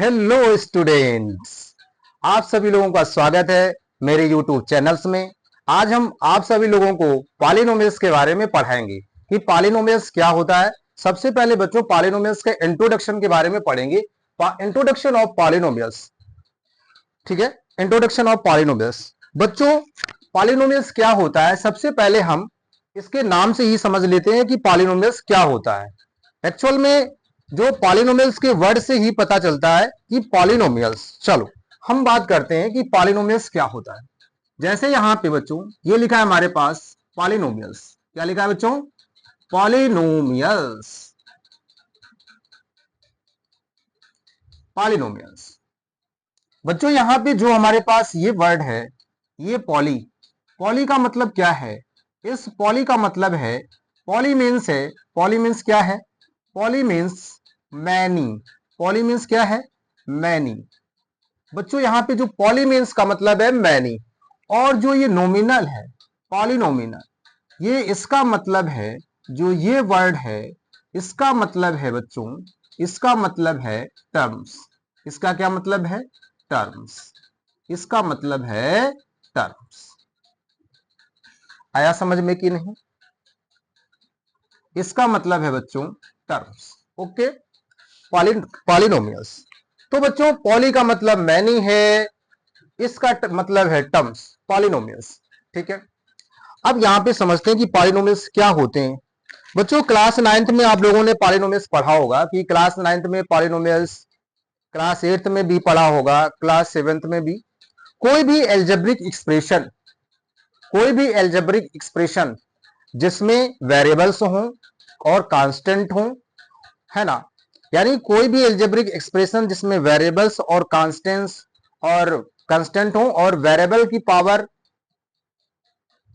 Hello students, आप सभी लोगों का स्वागत है मेरे यूट्यूब चैनल्स में। आज हम आप सभी लोगों को पॉलिनोमियल्स के बारे में पढ़ाएंगे कि पॉलिनोमियल्स क्या होता है। सबसे पहले बच्चों पॉलिनोमियल्स के इंट्रोडक्शन के बारे में पढ़ेंगे। इंट्रोडक्शन ऑफ पॉलिनोमियल्स, ठीक है। Introduction of polynomials. बच्चों पॉलिनोमियल्स क्या होता है, सबसे पहले हम इसके नाम से ही समझ लेते हैं कि पॉलिनोमियल्स क्या होता है। एक्चुअल में जो पॉलिनोमियल्स के वर्ड से ही पता चलता है कि पॉलिनोमियल्स। चलो हम बात करते हैं कि पॉलिनोमियल्स क्या होता है। जैसे यहां पे बच्चों ये लिखा है हमारे पास पॉलिनोमियल्स। क्या लिखा है बच्चों? पॉलिनोमियल्स। पॉलिनोमियल्स। बच्चों यहां पे जो हमारे पास ये वर्ड है, ये पॉली, पॉली का मतलब क्या है? इस पॉली का मतलब है, पॉली मीन्स है, पॉली मीन्स क्या है? Poly means many. Poly means क्या है? मैनी। बच्चों यहां पे जो पॉली मीन्स का मतलब है मैनी, और जो ये नॉमिनल है पॉलिनोमिनल, ये इसका मतलब है, जो ये वर्ड है इसका मतलब है बच्चों, इसका मतलब है टर्म्स। इसका क्या मतलब है? टर्म्स। इसका मतलब है टर्म्स। आया समझ में कि नहीं? इसका मतलब है बच्चों टर्म्स। Okay, polynomials. तो बच्चों पॉली का मतलब मैनी है, इसका मतलब है टर्म्स, पॉलिनोमियल्स। ठीक है। अब यहां पे समझते हैं कि पॉलिनोमियल्स क्या होते हैं। बच्चों क्लास 9th में आप लोगों ने पॉलिनोमियल्स पढ़ा होगा कि क्लास 9th में पॉलिनोमियल्स, क्लास 8th में भी पढ़ा होगा, क्लास 7th में भी। कोई भी एल्जेब्रिक एक्सप्रेशन, कोई भी एल्जेब्रिक एक्सप्रेशन जिसमें वेरिएबल्स हों और कांस्टेंट हों, है ना, यानी कोई भी एल्जेब्रिक एक्सप्रेशन जिसमें वेरिएबल्स और कांस्टेंट्स और कांस्टेंट हो और वेरिएबल की पावर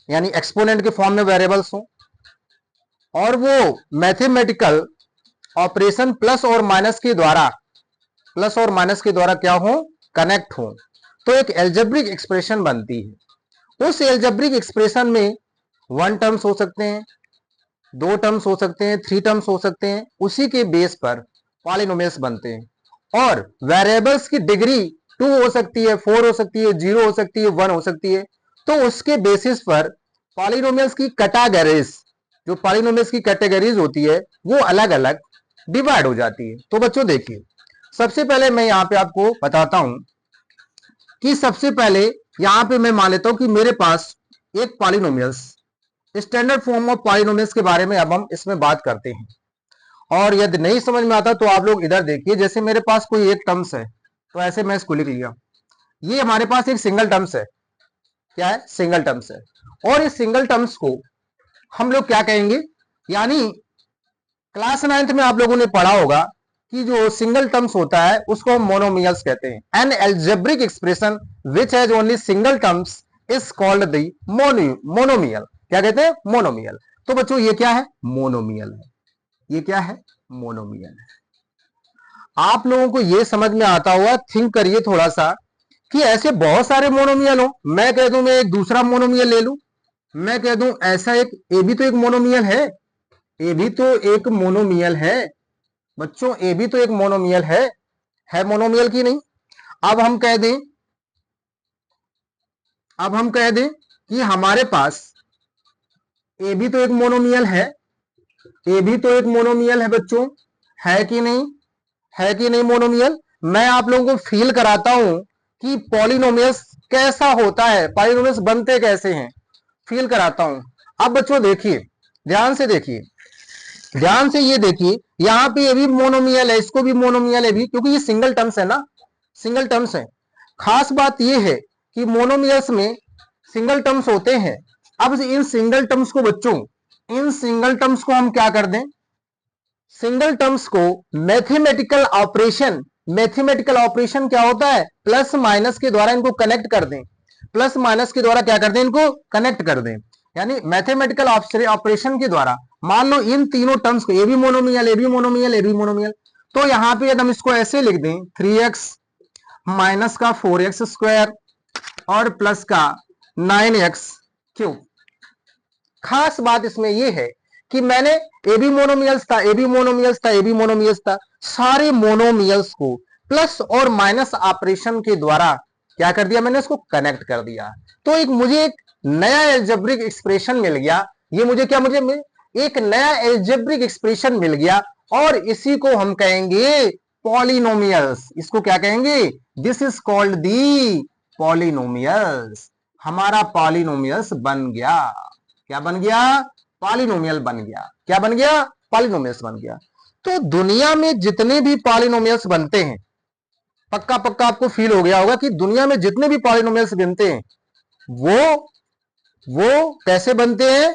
यानी एक्सपोनेंट के फॉर्म में वेरिएबल्स हो, और वो मैथमेटिकल ऑपरेशन प्लस और माइनस के द्वारा, प्लस और माइनस के द्वारा क्या हो? कनेक्ट हो, तो एक एल्जेब्रिक एक्सप्रेशन बनती है। उस एल्जेब्रिक एक्सप्रेशन में 1 टर्म्स हो सकते हैं, 2 टर्म्स हो सकते हैं, 3 टर्म्स हो सकते हैं। उसी के बेस पर पॉलिनोमियल्स बनते हैं। और वेरिएबल्स की डिग्री 2 हो सकती है, 4 हो सकती है, 0 हो सकती है, 1 हो सकती है। तो उसके बेसिस पर पॉलिनोमियल्स की कैटेगरीज, जो पॉलिनोमियल्स की कैटेगरीज होती है वो अलग अलग डिवाइड हो जाती है। तो बच्चों देखिए, सबसे पहले मैं यहां पे आपको बताता हूं कि सबसे पहले यहां पे मैं मान लेता हूं कि मेरे पास एक polynomials, standard form of polynomials के बारे में अब हम इसमें बात करते हैं। और यदि नहीं समझ में आता तो आप लोग इधर देखिए, जैसे मेरे पास कोई एक टर्म्स है तो ऐसे मैं इसको लिख लिया, ये हमारे पास एक सिंगल टर्म्स है। क्या है? सिंगल टर्म्स है। और इस सिंगल टर्म्स को हम लोग क्या कहेंगे, यानी क्लास 9th में आप लोगों ने पढ़ा होगा कि जो सिंगल टर्म्स होता है उसको हम मोनोमियल्स कहते हैं। An algebraic expression which has only single terms is called the monomial. क्या कहते हैं? मोनोमियल। तो बच्चों ये क्या है? मोनोमियल है। ये क्या है? मोनोमियल है। आप लोगों को ये समझ में आता हुआ, थिंक करिए थोड़ा सा कि ऐसे बहुत सारे मोनोमियल हो। मैं कह दूं मैं एक दूसरा मोनोमियल ले लूं, मैं कह दूं ऐसा एक, ए भी तो एक मोनोमियल है, ए भी तो एक मोनोमियल है। बच्चों ए भी तो एक मोनोमियल है मोनोमियल की नहीं? अब हम कह दें, अब हम कह दें कि हमारे पास ए भी तो एक मोनोमियल है, ए भी तो एक मोनोमियल है बच्चों, है कि नहीं? है कि नहीं मोनोमियल? मैं आप लोगों को फील कराता हूं कि पॉलिनोमियल्स कैसा होता है, पॉलिनोमियल्स बनते कैसे हैं, फील कराता हूं। अब बच्चों देखिए, ध्यान से देखिए, ध्यान से ये देखिए, यहां पे ये भी मोनोमियल है, इसको भी मोनोमियल है भी, क्योंकि ये सिंगल टर्म्स है ना, सिंगल टर्म्स है। खास बात ये है कि मोनोमियल्स में सिंगल टर्म्स होते हैं। अब इन सिंगल टर्म्स को बच्चों, इन सिंगल टर्म्स को हम क्या कर दें, सिंगल टर्म्स को मैथमेटिकल ऑपरेशन, मैथमेटिकल ऑपरेशन क्या होता है? प्लस माइनस के द्वारा इनको कनेक्ट कर दें, प्लस माइनस के द्वारा क्या कर दें? इनको कनेक्ट कर दें। यानी मैथमेटिकल ऑपरेशन के द्वारा मान लो इन तीनों टर्म्स को, ए भी मोनोमियल, ए भी मोनोमियल, ए भी मोनोमियल, तो यहां पे यदि हम इसको ऐसे लिख दें, 3x माइनस का 4x स्क्वायर और प्लस का 9x क्यूब। खास बात इसमें यह है कि मैंने ए बी मोनोमियल्स था, ए बी मोनोमियल्स था, ए बी मोनोमियल्स था, सारे मोनोमियल्स को प्लस और माइनस ऑपरेशन के द्वारा क्या कर दिया मैंने, इसको कनेक्ट कर दिया। तो मुझे एक नया एल्जेब्रिक एक्सप्रेशन मिल गया। ये मुझे क्या, मुझे एक नया एल्जेब्रिक एक्सप्रेशन मिल गया और इसी को हम कहेंगे पॉलिनोमियल्स। इसको क्या कहेंगे, this is called the polynomials. हमारा पॉलिनोमियल्स बन गया। क्या बन गया, पॉलिनोमियल बन गया। क्या बन गया, पॉलिनोमियल्स बन गया। तो दुनिया में जितने भी पॉलिनोमियल्स बनते हैं, पक्का पक्का आपको फील हो गया होगा कि दुनिया में जितने भी पॉलिनोमियल्स बनते हैं वो कैसे बनते हैं,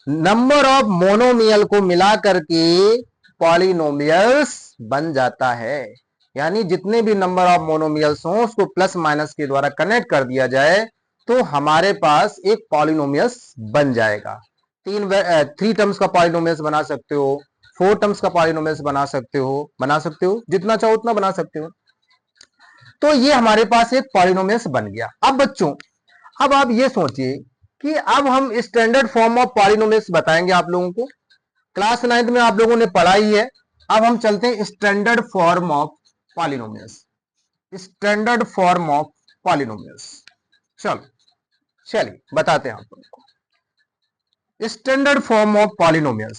नंबर ऑफ मोनोमियल को मिला करके पॉलिनोमियल्स बन जाता है। यानी जितने भी नंबर ऑफ मोनोमियल्स हों उसको प्लस माइनस के द्वारा कनेक्ट कर दिया जाए तो हमारे पास एक पॉलिनोमियल्स बन जाएगा। 3 टर्म्स का पॉलिनोमियल्स बना सकते हो, 4 टर्म्स का पॉलिनोमियल्स बना सकते हो, जितना चाहो उतना बना सकते हो। तो ये हमारे पास एक पॉलिनोमियल्स बन गया। अब बच्चों, अब आप ये सोचिए कि अब हम स्टैंडर्ड फॉर्म ऑफ पॉलिनोमियल्स बताएंगे आप लोगों को। क्लास 9th में आप लोगों ने पढ़ा ही है। अब हम चलते हैं standard form of polynomials. Standard form of polynomials, चलो चलिए बताते हैं आप लोगों को standard form of polynomials.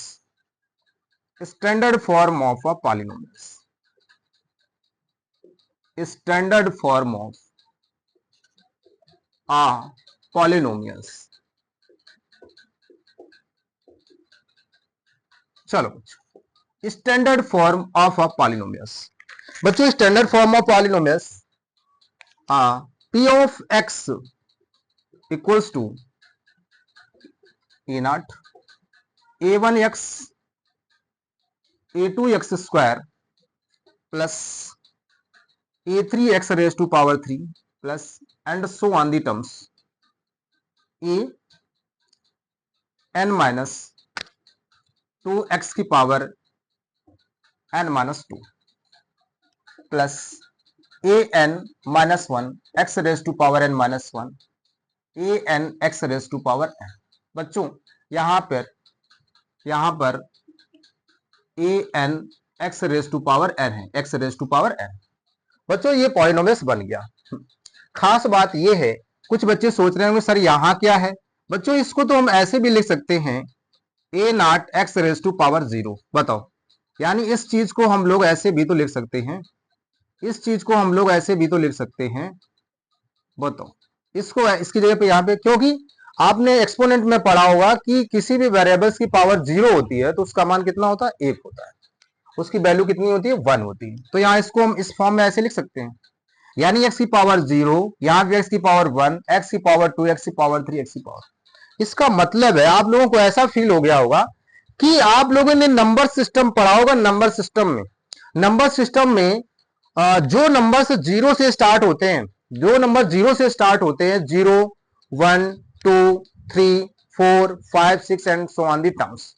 Standard form of polynomials, standard form of polynomials. चलो बच्चों, स्टैंडर्ड फॉर्म ऑफ पॉलिनोमियल्स। बच्चों standard form of polynomials, p of x equals to a naught a1x a2x square plus a3x raise to power 3 plus and so on the terms a n minus 2x की power n minus 2 plus a n minus 1 x raise to power n minus 1 a n x raise to power n। बच्चों यहां पर a n x raise to power n है, x raise to power n। बच्चों ये polynomials बन गया। खास बात ये है, कुछ बच्चे सोच रहे होंगे सर यहां क्या है। बच्चों इसको तो हम ऐसे भी लिख सकते हैं a naught x raise to power 0। बताओ, यानी इस चीज को हम लोग ऐसे भी तो लिख सकते हैं, इस चीज को हम लोग ऐसे भी तो लिख सकते हैं। बताओ इसको इसकी जगह पे यहाँ पे, क्योंकि आपने एक्सपोनेंट में पढ़ा होगा कि किसी भी वेरिएबल्स की पावर 0 होती है तो उसका मान कितना होता है, 1 होता है। उसकी वैल्यू कितनी होती है, 1 होती है। तो यहाँ इसको हम इस फॉर्म में ऐसे लिख सकते हैं, यानी x की पावर 0, यहाँ भी x की पावर 1, x की पावर 2, x की पावर 3, x की पावर। इसका मतलब है आप लोगों को ऐसा फील हो गया होगा कि आप लोगों ने नंबर सिस्टम पढ़ा होगा। नंबर सिस्टम में जो नंबर्स 0 से स्टार्ट होते हैं, जो नंबर 0 से स्टार्ट होते हैं, 0, 1, 2, 3, 4, 5, 6 and so on the terms,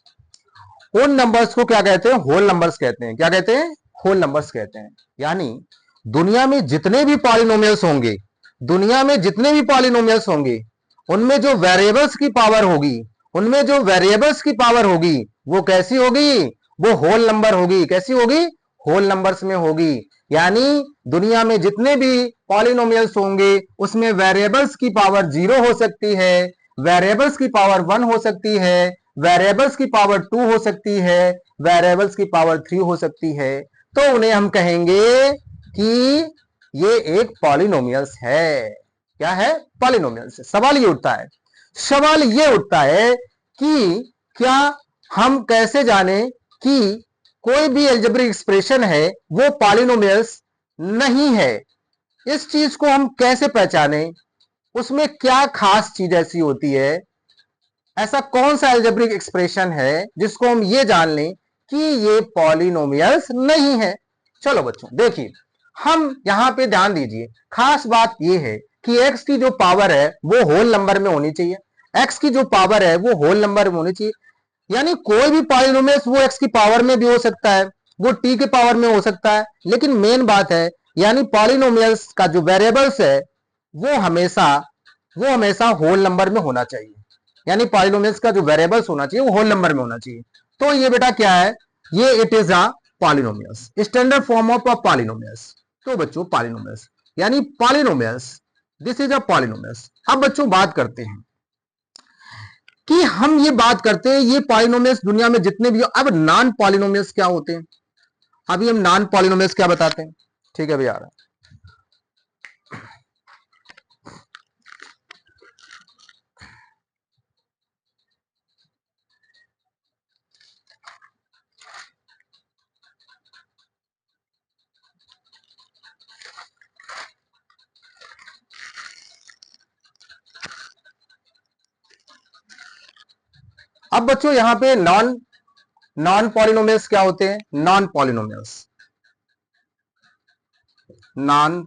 उन नंबर्स को क्या कहते हैं, होल नंबर्स कहते हैं। क्या कहते हैं, होल नंबर्स कहते हैं। यानी दुनिया में जितने भी पॉलिनोमियल्स होंगे, दुनिया में जितने भी पॉलिनोमियल्स होंगे, उनमें जो वेरिएबल्स की पावर होगी, उनमें जो वेरिएबल्स की पावर होगी वो कैसी होगी, वो होल नंबर होगी। कैसी होगी, होल नंबर्स में होगी। यानी दुनिया में जितने भी पॉलिनोमियल्स होंगे उसमें वेरिएबल्स की पावर 0 हो सकती है, वेरिएबल्स की पावर 1 हो सकती है, वेरिएबल्स की पावर 2 हो सकती है, वेरिएबल्स की पावर 3 हो सकती है। तो उन्हें हम कहेंगे कि ये एक पॉलिनोमियल्स है। क्या है, पॉलिनोमियल्स है। सवाल ये उठता है कि क्या हम कैसे जाने कि कोई भी अलजेब्रिक एक्सप्रेशन है वो पॉलिनोमियल्स नहीं है। इस चीज को हम कैसे पहचाने, उसमें क्या खास चीज ऐसी होती है, ऐसा कौन सा अलजेब्रिक एक्सप्रेशन है जिसको हम ये जान लें कि ये पॉलिनोमियल्स नहीं है। चलो बच्चों देखिए, हम यहां पे ध्यान दीजिए, खास बात ये है कि x की जो पावर है वो होल नंबर में होनी चाहिए। x की जो पावर है वो होल नंबर में होनी चाहिए। यानी कोई भी पॉलिनोमियल्स वो x की पावर में भी हो सकता है, वो t के पावर में हो सकता है, लेकिन मेन बात है यानी पॉलिनोमियल्स का जो वेरिएबल्स है वो हमेशा होल नंबर में होना चाहिए। यानी पॉलिनोमियल्स का जो वेरिएबल्स होना चाहिए वो होल नंबर में होना चाहिए। तो ये बेटा क्या है, ये it is polynomials, standard form of polynomials. तो बच्चों पॉलिनोमियल्स यानी polynomials, this is a polynomials. अब बच्चों बात करते हैं कि हम ये बात करते हैं ये पॉलिनोमियल्स दुनिया में जितने भी हो, अब नॉन पॉलिनोमियल्स क्या होते हैं, अभी हम नॉन पॉलिनोमियल्स क्या बताते हैं। ठीक है भैया, अब बच्चों यहां पे नॉन नॉन पॉलिनोमियल्स क्या होते हैं, non polynomials, non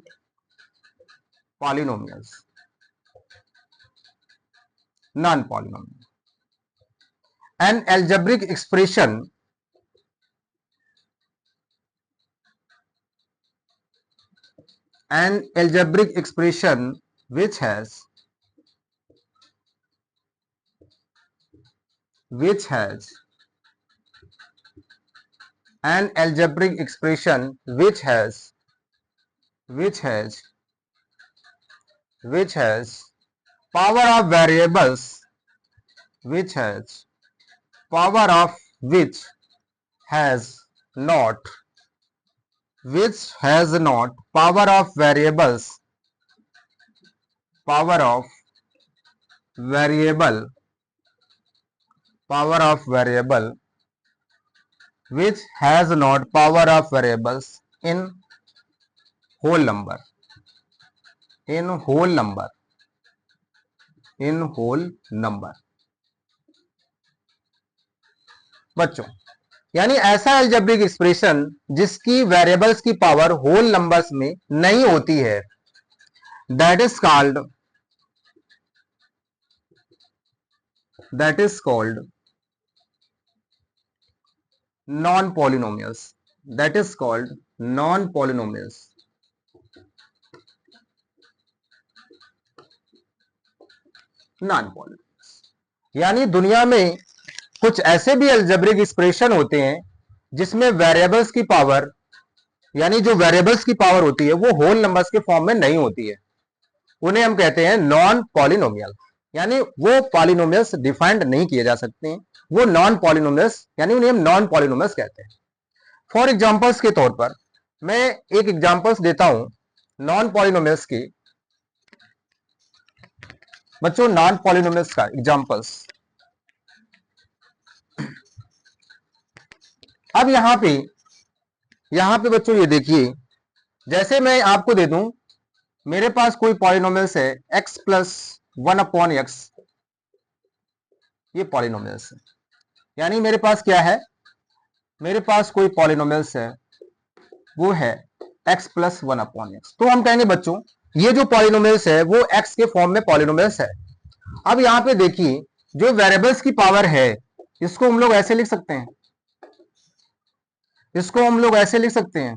polynomials, non polynomial, N algebraic expression, an algebraic expression which has an algebraic expression which has power of variables, which has power of which has not power of variables, power of variable which has not power of variables in whole number, in whole number, in whole number। बच्चों यानी ऐसा algebraic expression जिसकी variables की power whole numbers में नहीं होती है, that is called non polynomials, that is called non polynomials. Non polynomials यानी दुनिया में कुछ ऐसे भी अलजेब्रिक एक्सप्रेशन होते हैं जिसमें वेरिएबल्स की पावर, यानी जो वेरिएबल्स की पावर होती है वो होल नंबर्स के फॉर्म में नहीं होती है, उन्हें हम कहते हैं नॉन पॉलिनोमियल, यानी वो पॉलिनोमियल्स डिफाइंड नहीं किए जा सकते हैं, वो नॉन पॉलिनोमियल्स, यानी उन्हें हम नॉन पॉलिनोमियल्स कहते हैं। फॉर एग्जांपल्स के तौर पर मैं एक एग्जांपल्स देता हूं नॉन पॉलिनोमियल्स की। बच्चों नॉन पॉलिनोमियल्स का एग्जांपल्स, अब यहां पे बच्चों ये देखिए, जैसे मैं आपको दे दूं मेरे पास कोई पॉलिनोमियल्स है x प्लस 1/x, ये पॉलिनोमियल्स है, यानी मेरे पास क्या है, मेरे पास कोई पॉलिनोमियल्स है वो है x प्लस 1/x। तो हम कहेंगे बच्चों ये जो पॉलिनोमियल्स है वो x के फॉर्म में पॉलिनोमियल्स है। अब यहां पे देखिए जो वेरिएबल्स की पावर है इसको हम लोग ऐसे लिख सकते हैं, इसको हम लोग ऐसे लिख सकते हैं,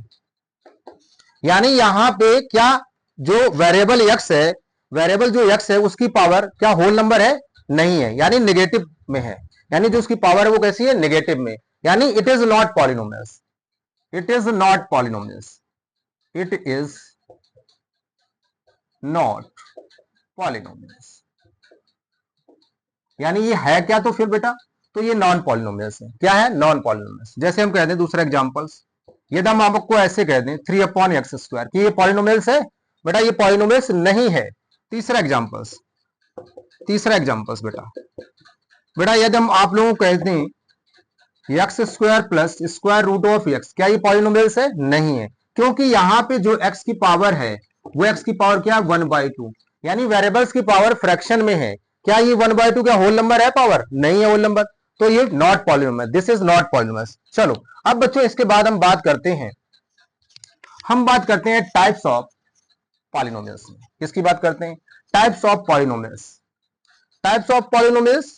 यानी यहां पे क्या जो वेरिएबल x है, वेरिएबल जो x है उसकी पावर क्या होल नंबर है, नहीं है, यानी नेगेटिव में है, यानी जो उसकी पावर है वो कैसी है, नेगेटिव में, यानी it is not polynomials, it is not polynomials, it is not polynomials, यानी ये है क्या, तो फिर बेटा तो ये नॉन पॉलिनोमियल्स है, क्या है, नॉन पॉलिनोमियल्स। जैसे हम कहते हैं दूसरा एग्जांपल्स, यदि हम आपको ऐसे कह दें 3/x² कि ये पॉलिनोमियल्स है, बेटा ये पॉलिनोमियल्स नहीं है। तीसरा एग्जांपल्स बेटा, यदि हम आप लोगों को कहते हैं x² plus square root of x, क्या ये पॉलिनोमियल्स है, नहीं है, क्योंकि यहां पे जो x की पावर है वो x की पावर क्या, 1/2, यानी वेरिएबल्स की पावर फ्रैक्शन में है, क्या ये 1/2 क्या होल नंबर है, पावर नहीं है होल नंबर, तो ये not polynomial, this is not polynomials. चलो अब बच्चों इसके बाद हम बात करते हैं टाइप्स ऑफ पॉलिनोमियल्स। किसकी बात करते हैं, types of polynomials. Types of polynomials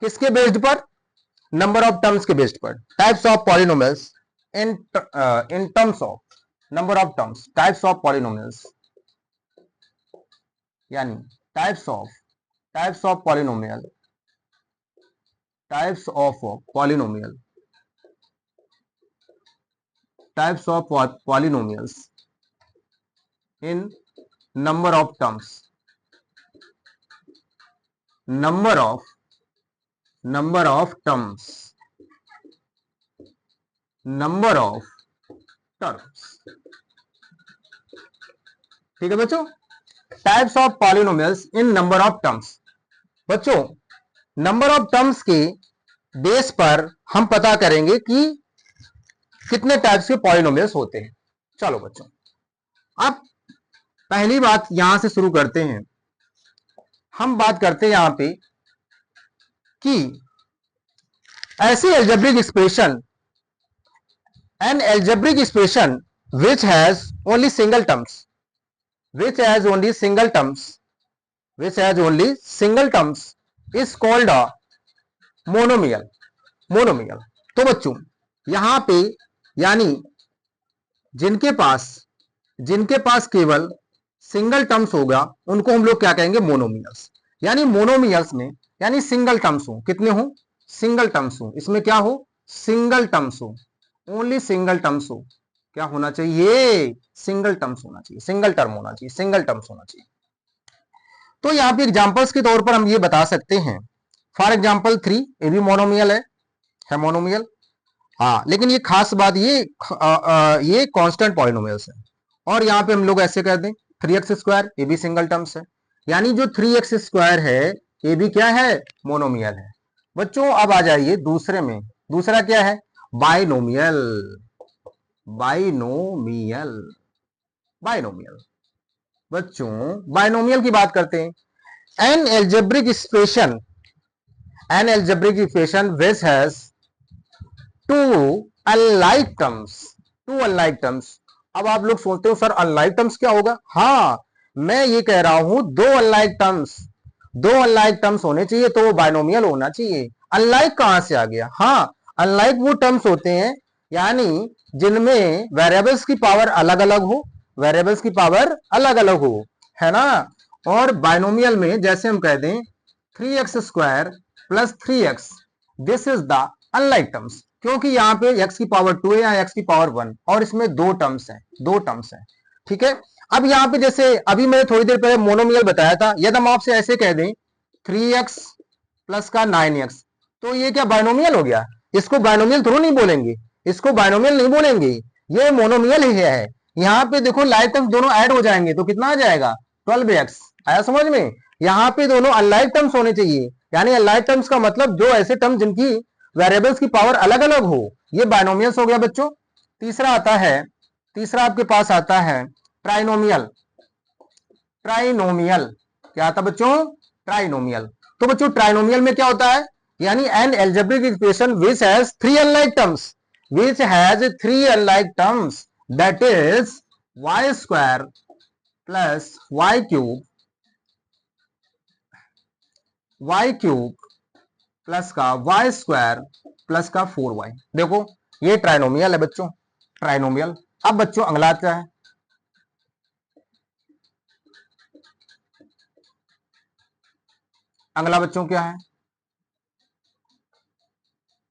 किसके बेस्ड पर, नंबर ऑफ टर्म्स के बेस्ड पर। Types of polynomials in terms of number of terms, types of polynomials यानी types of polynomial, types of polynomial types of polynomials in number of terms, number of terms, number of terms. ठीक है बच्चों, types of polynomials in number of terms. बच्चों number of terms के base पर हम पता करेंगे कि कितने टाइप्स के पॉलिनोमियल्स होते हैं। चलो बच्चों, अब पहली बात यहां से शुरू करते हैं। हम बात करते हैं यहां पे कि ऐसी algebraic expression, an algebraic expression which has only single terms, which has only single terms, which has only single terms is called a monomial, monomial। तो बच्चों यहां पे यानी जिनके पास केवल सिंगल टर्म्स होगा उनको हम लोग क्या कहेंगे, मोनोमियल्स। यानी मोनोमियल्स में यानी सिंगल टर्म्स हो, कितने हो, सिंगल टर्म्स हो, इसमें क्या हो, सिंगल टर्म्स हो, ओनली सिंगल टर्म्स हो। क्या होना चाहिए, सिंगल टर्म्स होना चाहिए, सिंगल टर्म होना चाहिए, सिंगल टर्म्स होना चाहिए। तो यहाँ पे एग्जांपल्स के तौर पर हम ये बता सकते हैं, फॉर एग्जांपल 3 ये भी मोनोमियल है मोनोमियल। हाँ, लेकिन ये खास बात ये कांस्टेंट पॉलिनोमियल्स है। और यहाँ पे हम लोग ऐसे कर दें 3x² ये भी सिंगल टर्म्स है, यानी जो 3x² है ये भी क्या है, मोनोमियल है। बच्चों अब आ जाइए दूसरे में, दूसरा क्या है, बाइनोमियल, बाइनोमियल, बाइनोमियल। बच्चों बाइनोमियल की बात करते हैं। An algebraic expression, an algebraic expression which has two unlike terms, two unlike terms. अब आप लोग सोचते हो सर अनलाइक टर्म्स क्या होगा, हाँ मैं ये कह रहा हूं दो अनलाइक टर्म्स, दो अनलाइक टर्म्स होने चाहिए तो वो बाइनोमियल होना चाहिए। अनलाइक कहां से आ गया, हाँ अनलाइक वो टर्म्स होते हैं यानी जिनमें वेरिएबल्स की पावर अलग अलग हो, वेरिएबल्स की पावर अलग अलग हो, है ना। और बाइनोमियल में जैसे हम कह दें 3x² + 3x, this is the unlike terms, क्योंकि यहाँ पे x की पावर 2 है या x की पावर 1 और इसमें दो टर्म्स हैं, दो टर्म्स हैं। ठीक है, अब यहाँ पे जैसे अभी मैंने थोड़ी देर पहले मोनोमियल बताया था, यदि हम आपसे ऐसे कह दें 3x + का 9x, तो ये क्या बाइनोमियल हो गया, इसको बाइनोमियल थोड़ा नहीं बोलेंगे, इसको बाइनोमियल नहीं बोलेंगे, ये मोनोमियल ही है। यहाँ पे देखो लाइक टर्म्स दोनों ऐड हो जाएंगे तो कितना आ जाएगा, 12x। आया समझ में, यहाँ पे दोनों अनलाइक टर्म्स होने चाहिए, यानी अनलाइक टर्म्स का मतलब जो ऐसे टर्म जिनकी वेरिएबल्स की पावर अलग अलग हो, ये बाइनोमियल्स हो गया बच्चों। तीसरा आता है, तीसरा आपके पास आता है ट्राइनोमियल, ट्राइनोमियल क्या आता बच्चों, ट्राइनोमियल। तो बच्चों ट्राइनोमियल में क्या होता है, यानी an algebraic equation which has 3 unlike terms, which has 3 unlike terms, that is y² + y³ plus का y² प्लस का 4y। देखो ये ट्राइनोमियल है बच्चों, ट्राइनोमियल। अब बच्चों अगला क्या है, अगला बच्चों क्या है,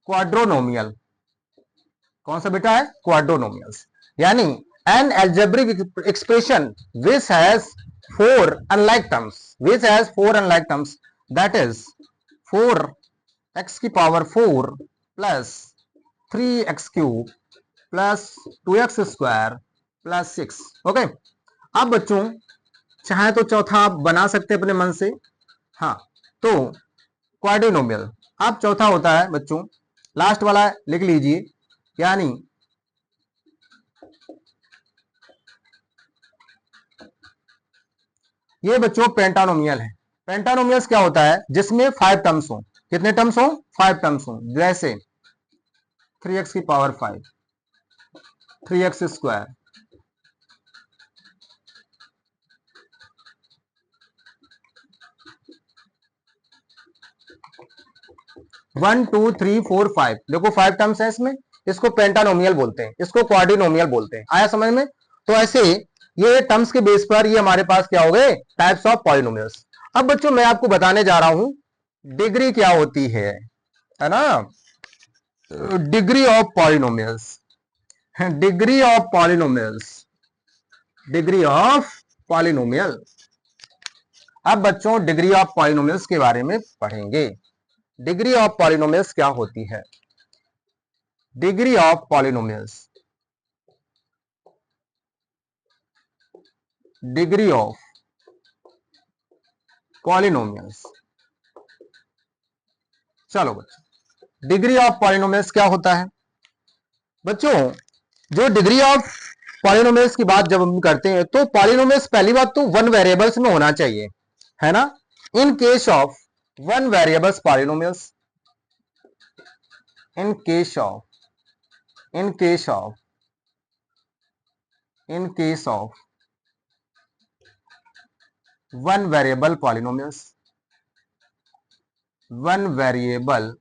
क्वाड्रोनोमियल। कौन सा बेटा है, क्वाड्रोनोमियल्स। यानी N algebraic expression which has 4 unlike terms, which has 4 unlike terms, that is 4x की power 4 plus 3x³ plus 2x² plus 6। Okay, अब बच्चों चाहे तो चौथा आप बना सकते हैं अपने मन से, हाँ तो क्वाड्रिनोमियल। अब चौथा होता है बच्चों, लास्ट वाला लिख लीजिए, यानी ये बच्चों पेंटानोमियल है। पेंटानोमियल्स क्या होता है, जिसमें 5 टर्म्स हो, कितने टर्म्स हो, 5 टर्म्स हो, जैसे 3x की पावर 5, 3x², 1 2 3 4 5, देखो 5 टर्म्स है इसमें, इसको पेंटानोमियल बोलते हैं, इसको क्वाड्रिनोमियल बोलते हैं। आया समझ में। तो ऐसे ये टर्म्स के बेस पर ये हमारे पास क्या हो गए, टाइप्स ऑफ पॉलिनोमियल्स। अब बच्चों मैं आपको बताने जा रहा हूं डिग्री क्या होती है ना, degree of polynomials, degree of polynomials, degree of polynomial. अब बच्चों डिग्री ऑफ पॉलिनोमियल्स के बारे में पढ़ेंगे। डिग्री ऑफ पॉलिनोमियल्स क्या होती है? Degree of polynomials, degree of polynomials. चलो बच्चों, डिग्री ऑफ पॉलिनोमियल्स क्या होता है? बच्चों जो डिग्री ऑफ पॉलिनोमियल्स की बात जब हम करते हैं तो पॉलिनोमियल्स पहली बात तो वन वेरिएबल्स में होना चाहिए, है ना। In case of one variables polynomials, in case of, in case of, in case of one variable polynomials, one variable,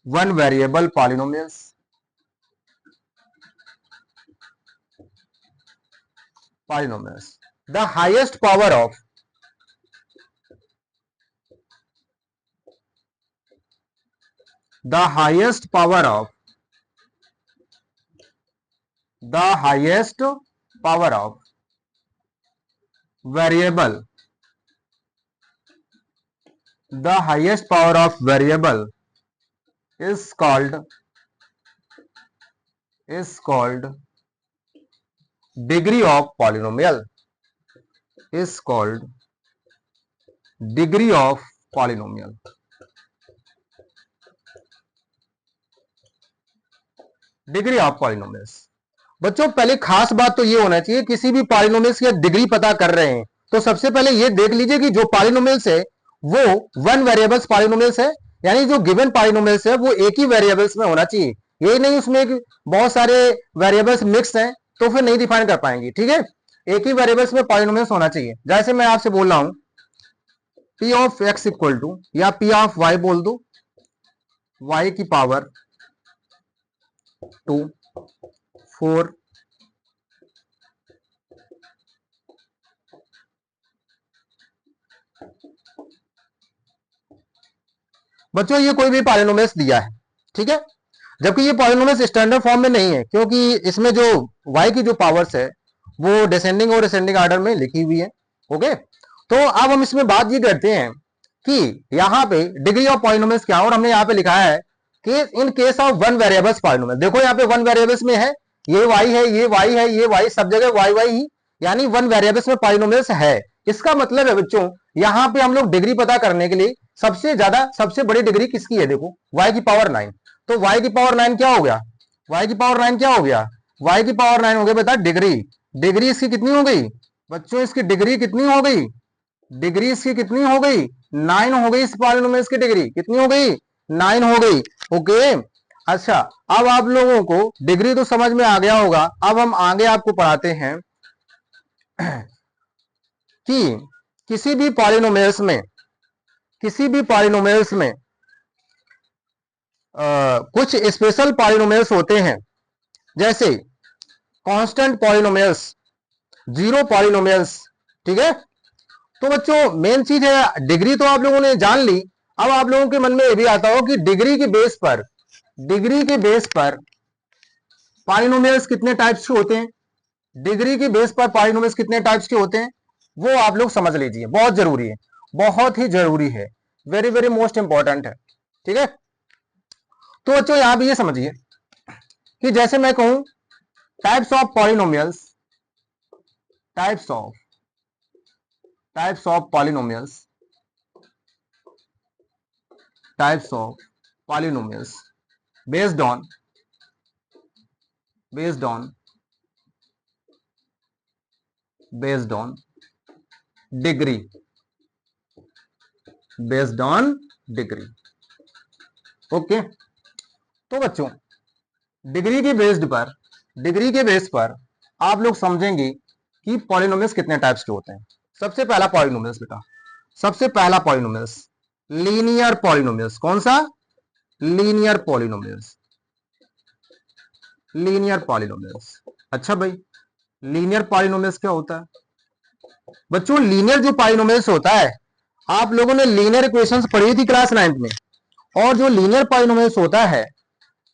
one variable polynomials, polynomials the highest power of, the highest power of, the highest power of variable, the highest power of variable is called degree of polynomial, is called degree of polynomial। Degree of polynomials. बच्चों पहले खास बात तो ये होना चाहिए, किसी भी पॉलिनोमियल्स की डिग्री पता कर रहे हैं तो सबसे पहले ये देख लीजिए कि जो पॉलिनोमियल्स है वो वन वेरिएबल्स पॉलिनोमियल्स है, यानी जो गिवन पॉलिनोमियल्स है वो एक ही वेरिएबल्स में होना चाहिए। ये नहीं उसमें बहुत सारे वेरिएबल्स मिक्स हैं तो फिर नहीं डिफाइन कर पाएंगे, ठीक है। एक ही वेरिएबल्स में पॉलिनोमियल्स होना चाहिए। जैसे मैं आपसे बोल रहा हूं P of X equal to, या पी ऑफ वाई बोल दो, वाई की पावर 2 4 बच्चों ये कोई भी पॉलिनोमियल्स दिया है, ठीक है, जबकि ये पॉलिनोमियल्स स्टैंडर्ड फॉर्म में नहीं है क्योंकि इसमें जो y की जो पावर्स है वो डिसेंडिंग और असेंडिंग ऑर्डर में लिखी हुई है। ओके, तो अब हम इसमें बात ये करते हैं कि यहाँ पे डिग्री ऑफ पॉलिनोमियल्स क्या है, और हमने यहाँ पे लिखा है कि in case of one variables polynomial. देखो यहाँ पे वन वेरिएबल्स में है, ये y है, ये y है, ये y, सब जगह y ही, यानी वन वेरिएबल्स में पॉलिनोमियल्स है। इसका मतलब है बच्चों यहाँ पे हम लोग डिग्री पता करने के लिए सबसे ज्यादा सबसे बड़ी डिग्री किसकी है, देखो y की पावर 9। तो y की पावर 9 क्या हो गया, y की पावर 9 क्या हो गया, y की पावर 9 हो गया बेटा डिग्री। डिग्री इसकी कितनी हो गई बच्चों, इसकी डिग्री कितनी हो गई, डिग्री इसकी कितनी हो गई, 9 हो गई। इस पॉलिनोमियल्स की डिग्री कितनी हो गई, 9 हो गई। ओके, अच्छा अब आप लोगों को डिग्री तो समझ में आ गया होगा। अब हम आगे आपको पढ़ाते हैं कि किसी भी पॉलिनोमियल्स में, किसी भी पॉलिनोमियल्स में कुछ स्पेशल पॉलिनोमियल्स होते हैं, जैसे कांस्टेंट पॉलिनोमियल्स, जीरो पॉलिनोमियल्स, ठीक है। तो बच्चों मेन चीज है डिग्री तो आप लोगों ने जान ली। अब आप लोगों के मन में यह भी आता हो कि डिग्री के बेस पर, डिग्री के बेस पर पॉलिनोमियल्स कितने टाइप्स के होते हैं, डिग्री के बेस पर पॉलिनोमियल्स कितने टाइप्स के होते हैं वो आप लोग समझ लीजिए, बहुत जरूरी है, बहुत ही जरूरी है, वेरी वेरी मोस्ट इंपॉर्टेंट है, ठीक है। तो बच्चों यहां भी ये समझिए कि जैसे मैं कहूं types of polynomials, types of polynomials, types of polynomials based on degree, based on degree. Okay, तो बच्चों डिग्री के बेस्ड पर, डिग्री के बेस पर आप लोग समझेंगे कि पॉलिनोमियल्स कितने टाइप्स के होते हैं। सबसे पहला पॉलिनोमियल्स बेटा, सबसे पहला पॉलिनोमियल्स लीनियर पॉलिनोमियल्स। कौन सा, लीनियर पॉलिनोमियल्स, लीनियर पॉलिनोमियल्स। अच्छा भाई लीनियर पॉलिनोमियल्स क्या होता है बच्चों, लीनियर जो पॉलिनोमियल्स होता है, आप लोगों ने लीनियर इक्वेशंस पढ़ी थी क्लास 9th में, और जो लीनियर पॉलिनोमियल्स होता है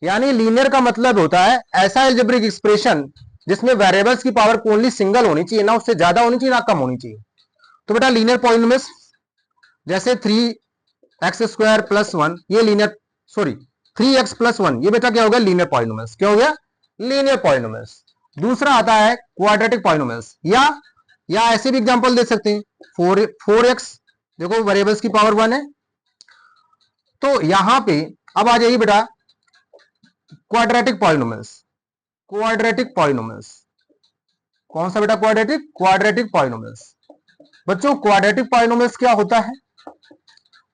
यानी लीनियर का मतलब होता है ऐसा एल्जेब्रिक एक्सप्रेशन जिसमें वेरिएबल्स की पावर ओनली सिंगल होनी चाहिए, ना उससे ज्यादा होनी चाहिए ना कम होनी चाहिए। तो बेटा लीनियर पॉलिनोमियल्स जैसे 3x² + 1 ये लीनियर, सॉरी 3x + 1 ये बेटा क्या हो गया, लीनियर पॉलिनोमियल्स। क्या हो गया, लीनियर पॉलिनोमियल्स। दूसरा आता है क्वाड्रेटिक पॉलिनोमियल्स, या ऐसे भी एग्जांपल दे सकते हैं 4x, देखो वेरिएबल्स की पावर 1 है। तो यहां पे अब आ जाइए बेटा क्वाड्रेटिक पॉलिनोमियल्स। क्वाड्रेटिक पॉलिनोमियल्स कौन सा बेटा, क्वाड्रेटिक पॉलिनोमियल्स। बच्चों क्वाड्रेटिक पॉलिनोमियल्स क्या होता है,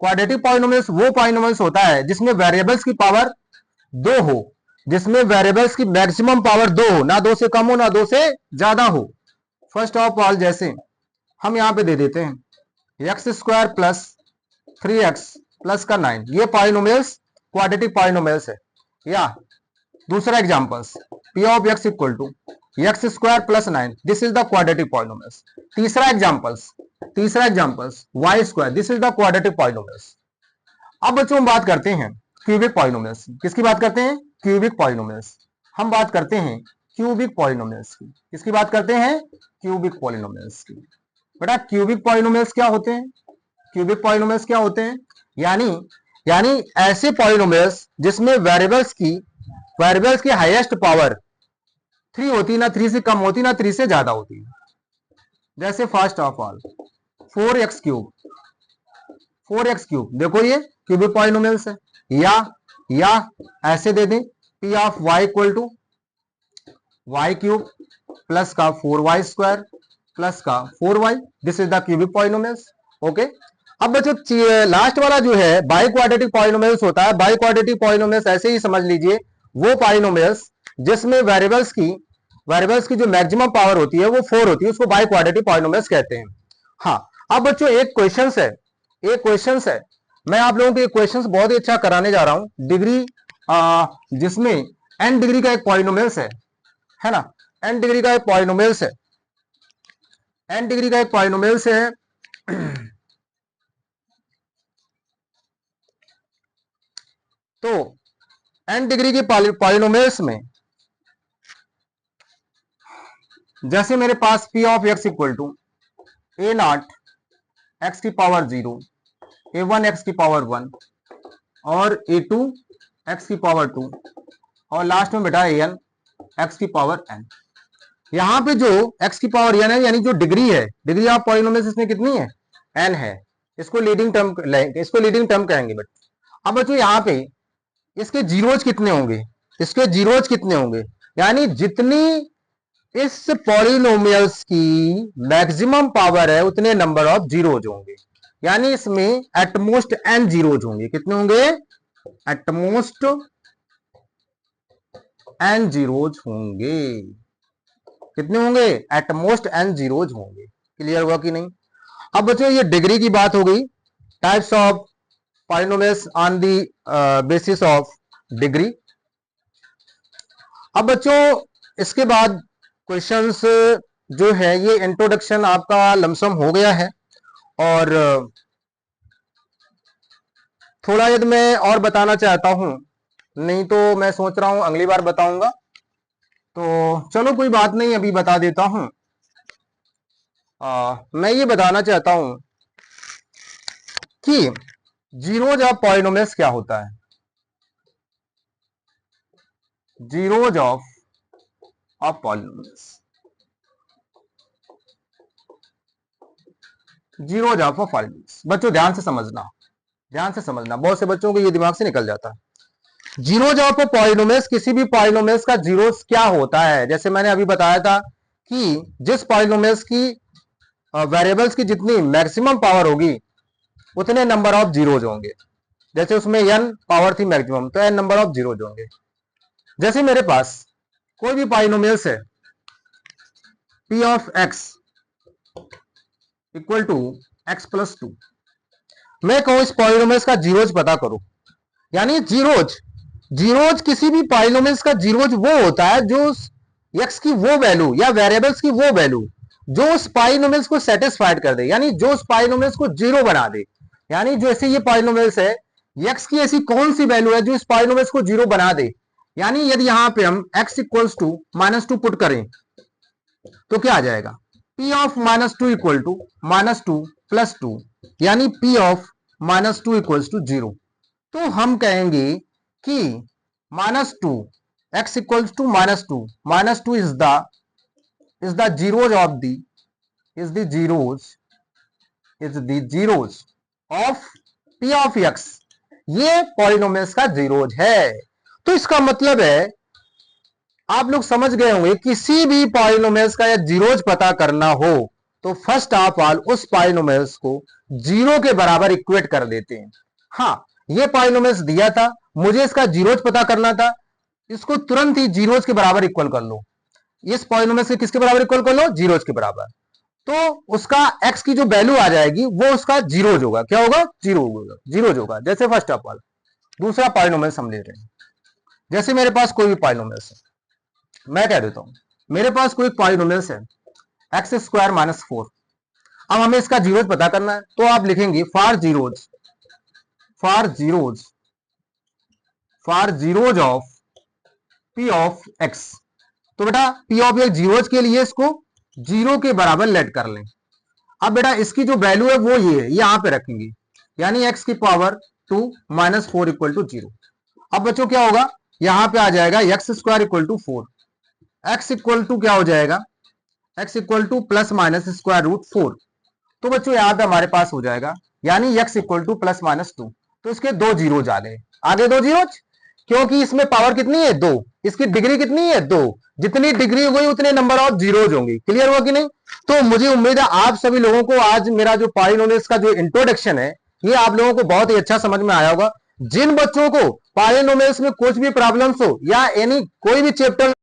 क्वाड्रेटिक पॉलिनोमियल्स वो पॉलिनोमियल्स होता है जिसमें वेरिएबल्स की पावर 2 हो, जिसमें वेरिएबल्स की मैक्सिमम पावर 2 हो, ना 2 से कम हो ना 2 से ज्यादा हो। फर्स्ट ऑफ ऑल जैसे हम यहां पे दे देते हैं x² + 3x + 9, ये पॉलिनोमियल्स क्वाड्रेटिक पॉलिनोमियल्स है। या दूसरा examples p of x = x² + 9, this is the quadratic polynomials. तीसरा examples y², this is the quadratic polynomials. अब बच्चों हम बात करते हैं क्यूबिक पॉलिनोमियल्स। किसकी बात करते हैं, क्यूबिक पॉलिनोमियल्स। हम बात करते हैं क्यूबिक पॉलिनोमियल्स की। किसकी बात करते हैं, क्यूबिक पॉलिनोमियल्स की। बेटा क्यूबिक पॉलिनोमियल्स क्या होते हैं, क्यूबिक पॉलिनोमियल्स क्या होते हैं, यानी ऐसे पॉलिनोमियल्स जिसमें वेरिएबल्स की हाईएस्ट पावर 3 होती, ना 3 से कम होती ना 3 से ज्यादा होती। जैसे फर्स्ट ऑफ ऑल 4x³ देखो ये क्यूबिक पॉलिनोमियल्स है। या ऐसे दे दें p of y = y³ plus का 4y² प्लस का 4y, this is the cubic polynomials. Okay, अब बच्चों लास्ट वाला जो है बाई क्वाड्रेटिक पॉलिनोमियल्स होता है। बाई क्वाड्रेटिक पॉलिनोमियल्स ऐसे ही समझ लीजिए, वो पॉलिनोमियल्स जिसमें वेरिएबल्स की जो मैक्सिमम पावर होती है वो 4 होती है, उसको बाई क्वाड्रेटिक पॉलिनोमियल्स कहते हैं। हाँ, अब बच्चों एक क्वेश्चन है, मैं आप लोगों को एक क्वेश्चन बहुत ही अच्छा कराने जा रहा हूं डिग्री, जिसमें n डिग्री का एक पॉलिनोमियल्स है ना, n डिग्री का एक पॉलिनोमियल्स है, n डिग्री का एक पॉलिनोमियल्स है। तो n डिग्री की पॉलिनोमियल्स में जैसे मेरे पास p of x = a0 x की पावर 0, a1 x की पावर 1 और a2 x की पावर 2 और लास्ट में बेटा an x की पावर n। यहां पे जो x की पावर n है, यानी जो डिग्री ऑफ पॉलिनोमियल्स इसमें कितनी है, n है। इसको लीडिंग टर्म कहेंगे। बट अब बच्चों यहां पे इसके जीरोज कितने होंगे, यानी जितनी इस पॉलिनोमियल्स की मैक्सिमम पावर है उतने नंबर ऑफ जीरोज होंगे, यानी इसमें एटमोस्ट n जीरोज होंगे। कितने होंगे, एटमोस्ट n जीरोज होंगे। कितने होंगे, एटमोस्ट n जीरोज होंगे। क्लियर हुआ कि नहीं। अब बच्चों ये डिग्री की बात हो गई, types of polynomials on the basis of degree. अब बच्चों इसके बाद क्वेश्चंस जो है, ये इंट्रोडक्शन आपका लमसम हो गया है, और थोड़ा यदि मैं और बताना चाहता हूं, नहीं तो मैं सोच रहा हूं अगली बार बताऊंगा। तो चलो कोई बात नहीं, अभी बता देता हूं। मैं ये बताना चाहता हूं कि जीरोज ऑफ पॉलिनोमियल्स क्या होता है। Zeros of polynomials, zeros of polynomials. बच्चों ध्यान से समझना, बहुत से बच्चों को ये दिमाग से निकल जाता है। जीरोज ऑफ पॉलिनोमियल्स, किसी भी पॉलिनोमियल्स का जीरोज क्या होता है, जैसे मैंने अभी बताया था कि जिस पॉलिनोमियल्स की वेरिएबल्स की जितनी मैक्सिमम पावर होगी उतने नंबर ऑफ जीरोज होंगे। जैसे उसमें n पावर थी मैक्सिमम, तो n नंबर ऑफ जीरोज होंगे। जैसे मेरे पास कोई भी पॉलिनोमियल्स है p ऑफ x = x + 2, मैं कहूं इस पॉलिनोमियल्स का जीरोज पता करो। यानी जीरोज किसी भी पॉलिनोमियल्स का जीरोज वो होता है जो x की वो वैल्यू या वेरिएबल्स की वो वैल्यू जो उस पॉलिनोमियल्स को सेटिस्फाइड कर दे, यानी जो उस पॉलिनोमियल्स को जीरो बना दे। यानी जैसे ये पॉलिनोमियल्स है, x की ऐसी कौन सी वैल्यू है जो इस पॉलिनोमियल्स को जीरो बना दे, यानी यदि यहां पे हम x इक्वल्स टू -2 पुट करें तो क्या आ जाएगा, p of -2 equal to -2 plus 2, यानी p ऑफ -2 इक्वल्स टू 0। तो हम कहेंगे कि -2 x equals to -2 is the zeros of the is the zeros of p of x, ये पॉलिनोमियल्स का जीरोज है। तो इसका मतलब है आप लोग समझ गए होंगे, किसी भी पॉलिनोमियल्स का या जीरोज पता करना हो तो फर्स्ट ऑफ ऑल उस पॉलिनोमियल्स को जीरो के बराबर इक्वेट कर देते हैं। हाँ, ये पॉलिनोमियल्स दिया था, मुझे इसका जीरोज पता करना था, इसको तुरंत ही जीरोज के बराबर इक्वल कर लो। इस पॉलिनोमियल से किसके बराबर इक्वल कर लो, जीरोज के बराबर। तो उसका x की जो वैल्यू आ जाएगी वो उसका जीरोज होगा। क्या होगा, जीरोज होगा। जैसे फर्स्ट ऑफ ऑल दूसरा पॉलिनोमियल हम ले रहे हैं, जैसे मेरे पास कोई भी पॉलिनोमियल है, मैं कह देता हूं मेरे पास कोई पॉलिनोमियल है x स्क्वायर -4। अब हमें इसका जीरोज पता करना है, तो आप लिखेंगे for zeros of p of x। तो बेटा p ऑफ x जीरोज के लिए इसको जीरो के बराबर लेट कर लें। अब बेटा इसकी जो वैल्यू है वो ये है, यहां पे रखेंगे, यानी x की पावर 2 -4 इक्वल टू 0। अब बच्चों क्या होगा, यहां पे आ जाएगा x square equal to 4, x equal to क्या हो जाएगा, x equal to plus minus square root 4। तो बच्चों यहाँ पे हमारे पास हो जाएगा, यानी x इक्वल टू प्लस -2। तो इसके दो जीरोज आ गए, आगे दो जीरोज, क्योंकि इसमें पावर कितनी है, 2, इसकी डिग्री कितनी है, 2। जितनी डिग्री हो गई उतने नंबर ऑफ जीरोज होंगे। क्लियर हुआ कि नहीं। तो मुझे उम्मीद है आप सभी लोगों को आज मेरा जो पॉलिनोमियल्स का जो इंट्रोडक्शन है ये आप लोगों को बहुत ही अच्छा समझ में आया होगा। जिन बच्चों को पॉलिनोमियल्स में कुछ भी प्रॉब्लम्स हो या एनी कोई भी चैप्टर